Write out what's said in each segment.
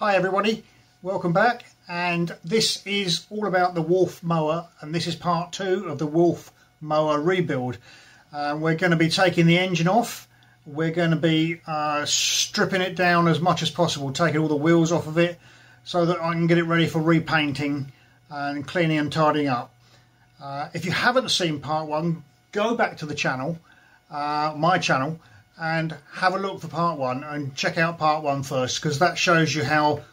Hi everybody, welcome back, and this is all about the Wolf mower, and this is part 2 of the Wolf mower rebuild. We're going to be taking the engine off. We're going to be stripping it down as much as possible, taking all the wheels off of it so that I can get it ready for repainting and cleaning and tidying up. If you haven't seen part 1, go back to the channel, my channel, and have a look for part 1 and check out part 1 first, because that shows you how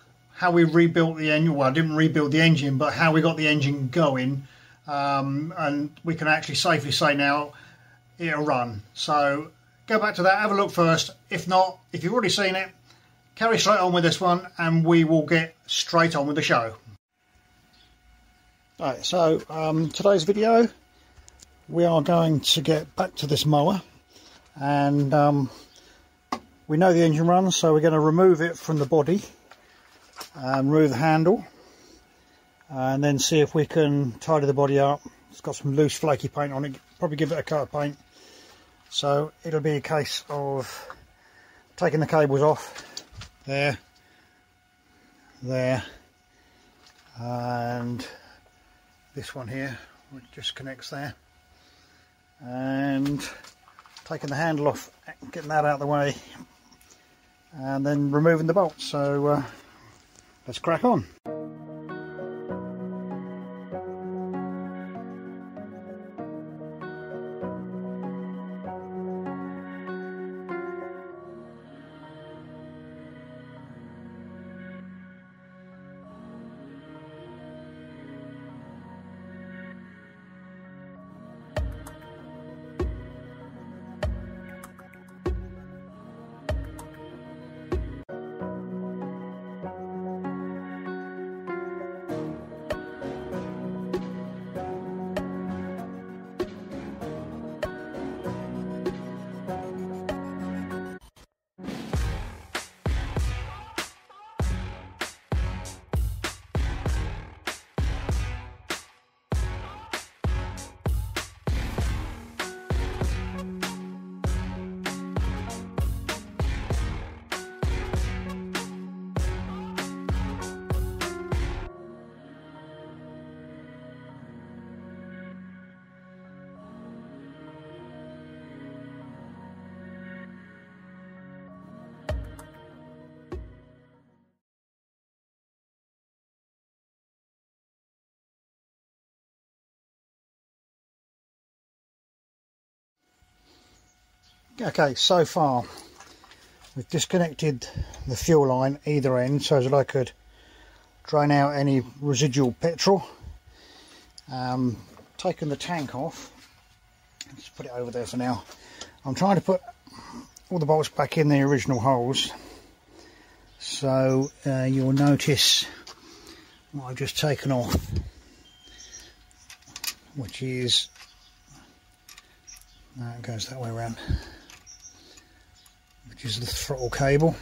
we rebuilt the engine. Well, I didn't rebuild the engine, but how we got the engine going, and we can actually safely say now it'll run. So go back to that, have a look first. If not, if you've already seen it, carry straight on with this one and we will get straight on with the show. Right, so today's video, we are going to get back to this mower, and we know the engine runs, so we're going to remove it from the body and remove the handle, and then see if we can tidy the body up. It's got some loose flaky paint on it, probably give it a coat of paint. So it'll be a case of taking the cables off, there, and this one here, which just connects there, and taking the handle off, getting that out of the way, and then removing the bolt. So let's crack on. Okay, so far we've disconnected the fuel line either end so that I could drain out any residual petrol. Taken the tank off, let's put it over there for now. I'm trying to put all the bolts back in the original holes, so you'll notice what I've just taken off, which is, no, it goes that way around, which is the throttle cable.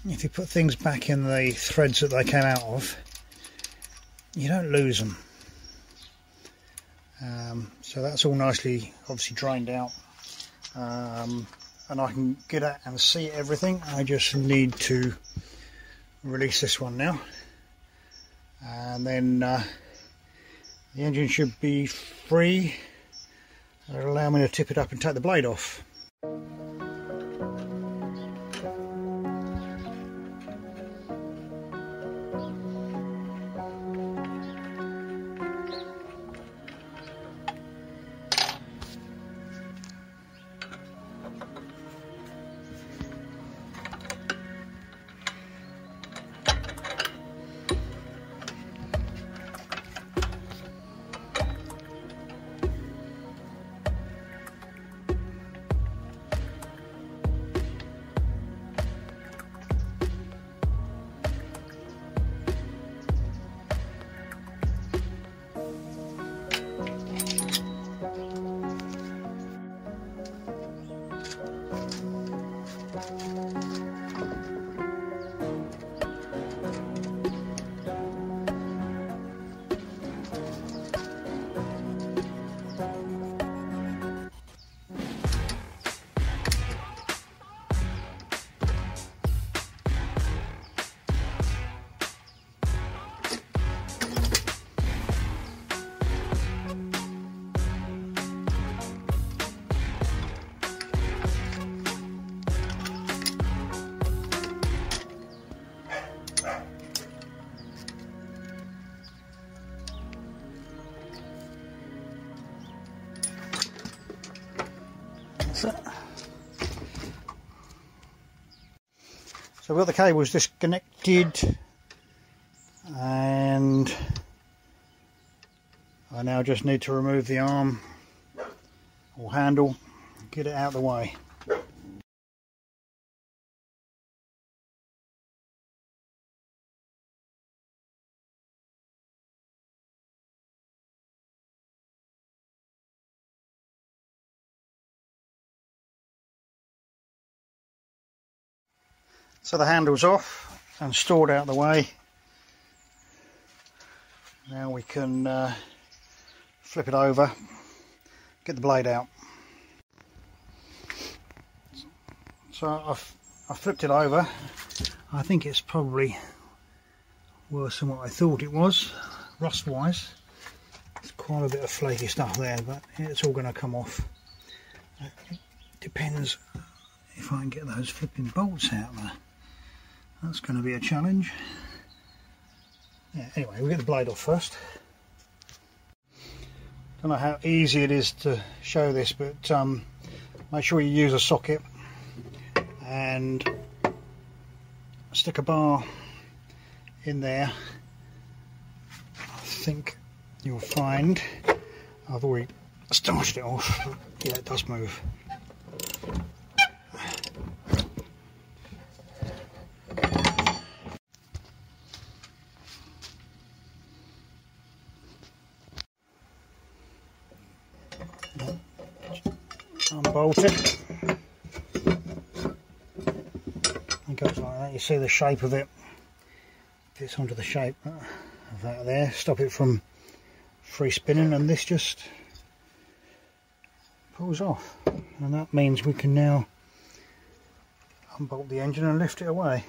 If you put things back in the threads that they came out of, you don't lose them. So that's all nicely obviously drained out, and I can get at and see everything. I just need to release this one now, and then the engine should be free. It'll allow me to tip it up and take the blade off. that's it. So we've got the cables disconnected, and I now just need to remove the arm or handle, get it out of the way. So the handle's off and stored out of the way. Now we can flip it over, get the blade out. So I've flipped it over. I think it's probably worse than what I thought it was, rust wise. There's quite a bit of flaky stuff there, but it's all going to come off. It depends if I can get those flipping bolts out there. That's going to be a challenge. Yeah, anyway, we'll get the blade off first. Don't know how easy it is to show this, but make sure you use a socket and stick a bar in there. I think you'll find, I've already started it off, yeah, it does move. Unbolt it. It goes like that. You see the shape of it. Fits onto the shape of that there. Stop it from free spinning, and this just pulls off. And that means we can now unbolt the engine and lift it away.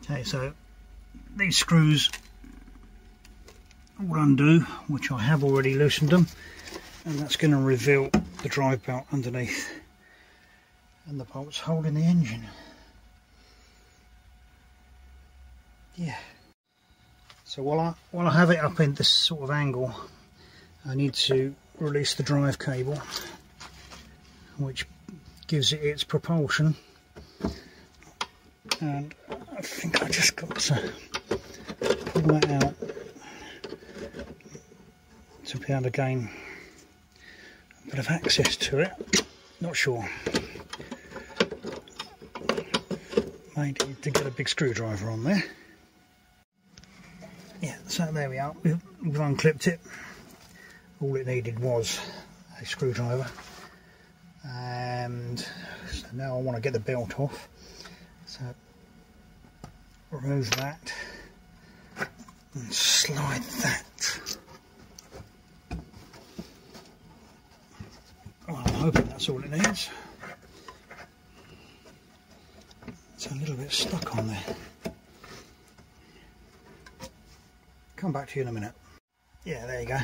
Okay, so these screws all undo, which I have already loosened them. And that's going to reveal the drive belt underneath and the bolts holding the engine. Yeah. So while I have it up in this sort of angle, I need to release the drive cable, which gives it its propulsion. And I think I just got to pull that out to be able to gain bit of access to it. Not sure. Might need to get a big screwdriver on there. Yeah, so there we are. We've unclipped it. All it needed was a screwdriver. And so now I want to get the belt off. So remove that and slide that. Well, I'm hoping that's all it needs. It's a little bit stuck on there. Come back to you in a minute. Yeah, there you go.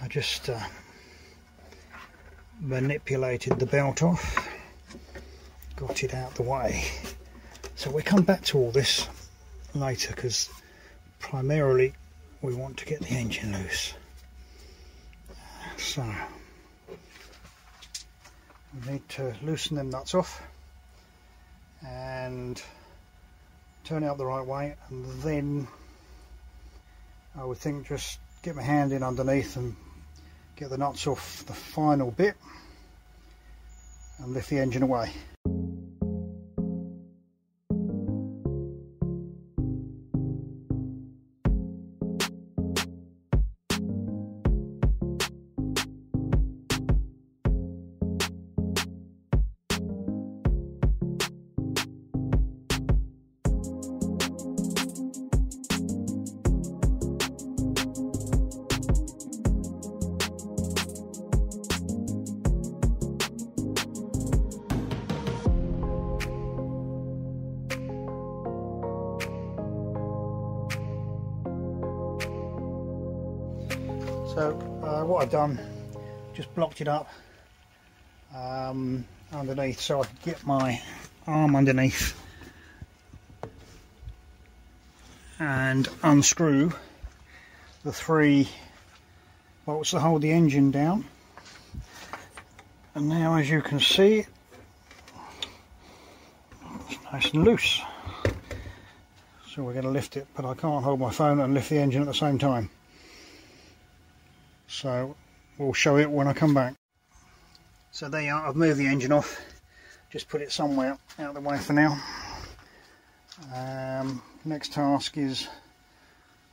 I just manipulated the belt off, got it out the way. So we'll come back to all this later, because primarily we want to get the engine loose. So we need to loosen them nuts off and turn it up the right way, and then I would think just get my hand in underneath and get the nuts off the final bit and lift the engine away. So what I've done, just blocked it up underneath so I could get my arm underneath and unscrew the 3 bolts that hold the engine down. And now, as you can see, it's nice and loose. So we're going to lift it, but I can't hold my phone and lift the engine at the same time. So we'll show it when I come back. So there you are, I've moved the engine off. Just put it somewhere out of the way for now. Next task is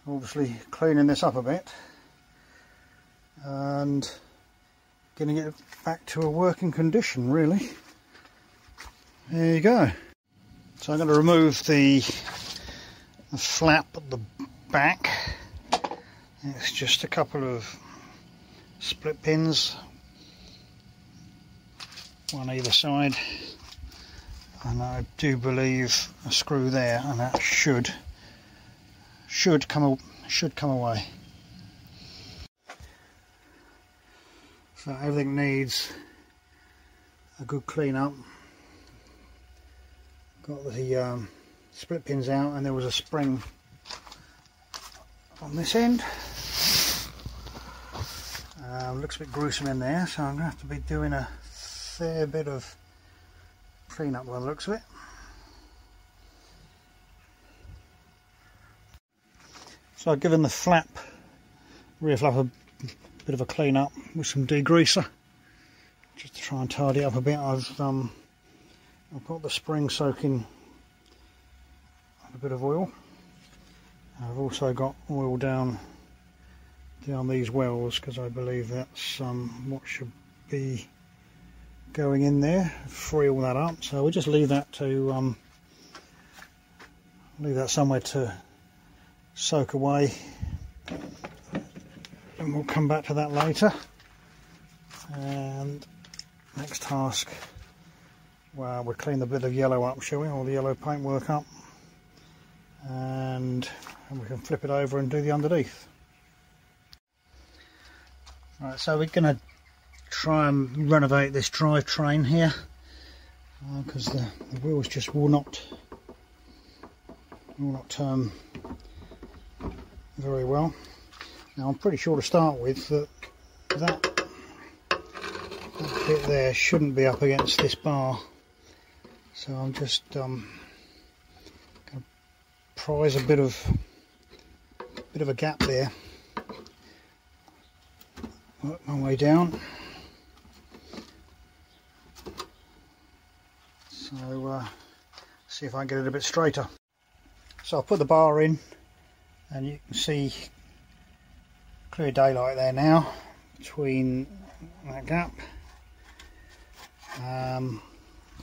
obviously cleaning this up a bit and getting it back to a working condition, really. There you go. So I'm going to remove the flap at the back. It's just a couple of split pins, one either side, and I do believe a screw there, and that should come away. So everything needs a good clean up. Got the split pins out, and there was a spring on this end. Looks a bit gruesome in there, so I'm going to have to be doing a fair bit of clean up by the looks of it. So I've given the rear flap a bit of a clean up with some degreaser, just to try and tidy it up a bit. I've got the spring soaking a bit of oil. I've also got oil down these wells, because I believe that's what should be going in there. Free all that up, so we'll just leave that somewhere to soak away, and we'll come back to that later. And next task, well, we'll clean the bit of yellow up, shall we, or the yellow paintwork up, and we can flip it over and do the underneath. Right, so we're going to try and renovate this drivetrain here, because the wheels just will not turn very well. Now I'm pretty sure to start with that bit there shouldn't be up against this bar, so I'm just going to prise a bit of a gap there. Work my way down. So see if I can get it a bit straighter. So I'll put the bar in, and you can see clear daylight there now between that gap. So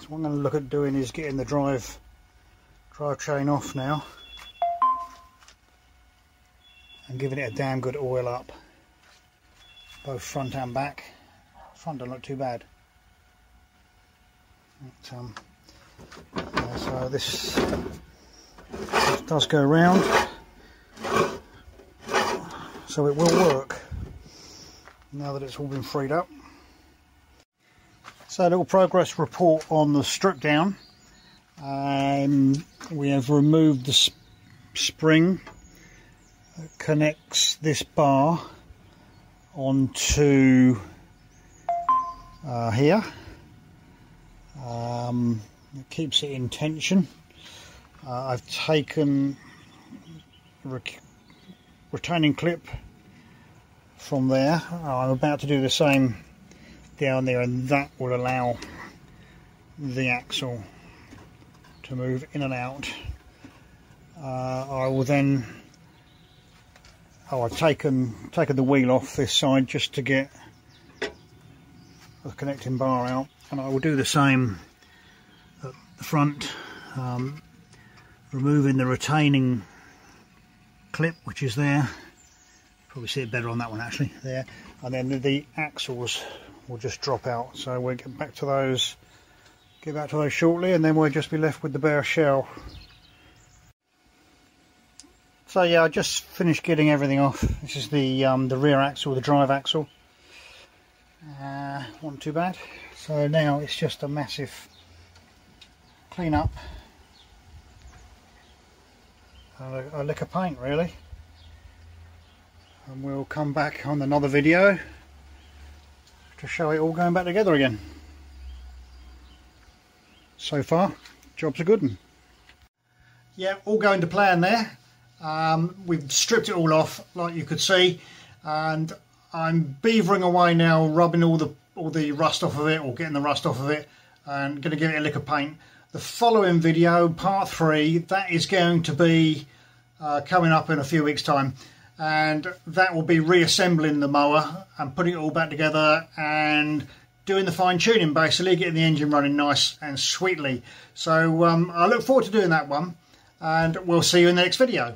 what I'm going to look at doing is getting the drivetrain off now and giving it a damn good oil up, both front and back. Front don't look too bad. But, so this does go round, so it will work now that it's all been freed up. So a little progress report on the strip down. We have removed the spring that connects this bar onto here. It keeps it in tension. I've taken a retaining clip from there. I'm about to do the same down there, and that will allow the axle to move in and out. I will then, I've taken the wheel off this side just to get the connecting bar out, and I will do the same at the front, removing the retaining clip which is there. Probably see it better on that one actually, there, and then the axles will just drop out. So we'll get back to those shortly, and then we'll just be left with the bare shell. So yeah, I just finished getting everything off. This is the rear axle, the drive axle. Wasn't too bad. So now it's just a massive clean up and a lick of paint really, and we'll come back on another video to show it all going back together again. So far, job's a good one. Yeah, all going to plan there. We've stripped it all off, like you could see, and I'm beavering away now, rubbing all the rust off of it, or getting the rust off of it, and going to give it a lick of paint. The following video, part 3, that is going to be coming up in a few weeks' time, and that will be reassembling the mower and putting it all back together and doing the fine tuning, basically getting the engine running nice and sweetly. So I look forward to doing that one, and we'll see you in the next video.